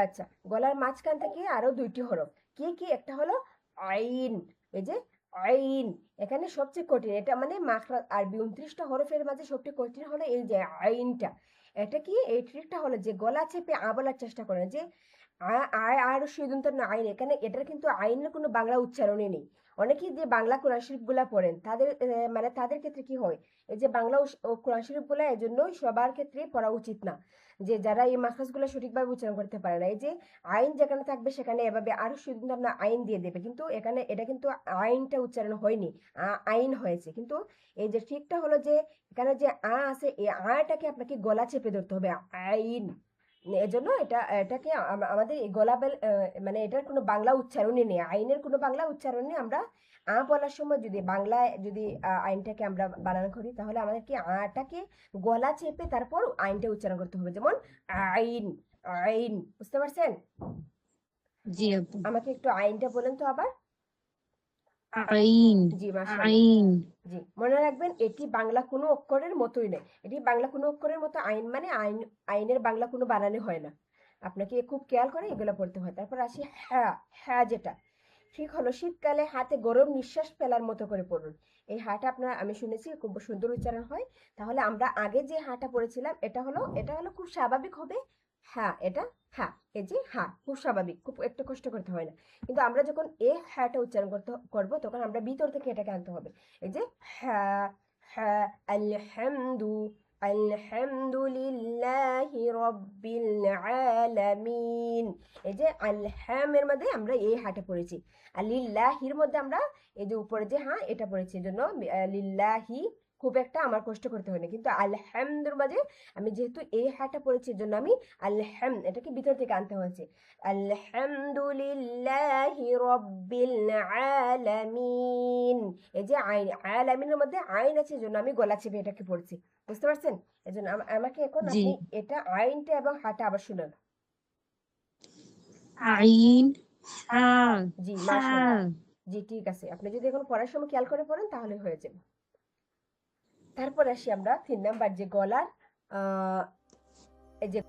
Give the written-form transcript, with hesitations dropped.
আচ্ছা, গলার মাঝখান থেকে আরো দুইটি হরফ। কি কি? একটা হলো আইন। এই যে আইন, এখানে সবচেয়ে কঠিন এটা, মানে মাখরাজ আরবি 29টা হরফের মাঝে সবচেয়ে কঠিন হলো এই যে আইনটা। এটা কি, এই ট্রিকটা হলো যে গলা চেপে বলার চেষ্টা করেন যে আয় আর সুদন্ত না আইন। এখানে এটার কিন্তু আইনের কোনো বাংলা উচ্চারণই নেই। অনেকেই যে বাংলা কোরআন শরীফ গুলা পড়েন তাদের মানে তাদের ক্ষেত্রে কি হয়, এই যে বাংলা কোরআন শরীফ গুলা এজন্যই সবার ক্ষেত্রে পড়া উচিত না, যে যারা এই মাখরাজগুলো সঠিকভাবে উচ্চারণ করতে পারে না। এই যে আইন যেখানে থাকবে সেখানে এভাবে আরো সুন্দর আমরা আইন দিয়ে দেবে, কিন্তু এখানে এটা কিন্তু আইনটা উচ্চারণ হয়নি, আইন হয়েছে। কিন্তু এই যে ঠিকটা হলো যে এখানে যে আছে, এই আটাকে আপনাকে গলা চেপে ধরতে হবে, আইন। এজন্য এটাকে আমাদের এই গলা মানে এটার কোনো বাংলা উচ্চারণই নেই, আইনের কোনো বাংলা উচ্চারণ নেই। আমরা বলার সময় যদি বাংলায় যদি আইনটাকে আমরা বানান করি, তাহলে আমাদেরকে আটাকে গলা চেপে তারপর আইনটা উচ্চারণ করতে হবে, যেমন আইন, আইন। বুঝতে পারছেন? জি আপু। আমাকে একটু আইনটা বলেন তো আবার। আইন। জি, মাশাআল্লাহ। আইন। জি, মনে রাখবেন এটি বাংলা কোনো অক্ষরের মতোই নয়, এটি বাংলা কোনো অক্ষরের মতো আইন মানে আইন, আইনের বাংলা কোনো বানানে হয় না। আপনাকে খুব খেয়াল করে এগুলো পড়তে হয়। তারপর আসি হ্যাঁ। হ্যাঁ যেটা ঠিক হলো শীতকালে হাতে গরম নিঃশ্বাস ফেলার মতো করে পড়ুন। এই হাটা আপনার, আমি শুনেছি খুব সুন্দর উচ্চারণ হয়। তাহলে আমরা আগে যে হাটা পড়েছিলাম এটা হলো খুব স্বাভাবিক হবে। হ্যাঁ, এটা হ্যাঁ, এই যে হ্যাঁ খুব স্বাভাবিক, খুব একটু কষ্ট করতে হয় না। কিন্তু আমরা যখন এ হ্যাঁটা উচ্চারণ করব, তখন আমরা ভিতর থেকে এটাকে আনতে হবে। এই যে হ্যাঁ, হ্যাঁ, আলহামদু, আলহামদুলিল্লাহি রব্বিল আলামিন। এই যে আলহামের মধ্যে আমরা এই হাটা পড়েছি, আর লিল্লাহির মধ্যে আমরা এই যে উপরে যে হ্যাঁ এটা পড়েছি, এই জন্য লিল্লাহি খুব একটা আমার কষ্ট করতে হয় না। কিন্তু আলহামদুর মাঝে আমি যেহেতু এই হাটা পড়েছি, এর জন্য আমি এটাকে ভিতর থেকে আনতে হয়েছে। আলহামদুলিল্লাহি রব্বিল আলামিন। এই যে আইন, আলামিনের মধ্যে আইন আছে, এজন্য আমি গলা চেপে এটাকে পড়ছি। বুঝতে পারছেন? এজন্য আমাকে এখন জি। আপনি এটা আইনটা এবং হাটা আবার শুনান। আইন। হ্যাঁ। জি, মাশাআল্লাহ। হ্যাঁ। জি, ঠিক আছে। আপনি যদি এখন পড়ার সময় খেয়াল করে পড়েন তাহলে হয়ে যাবে। তারপর আসি আমরা 3 নাম্বার যে গলার আহ এই যে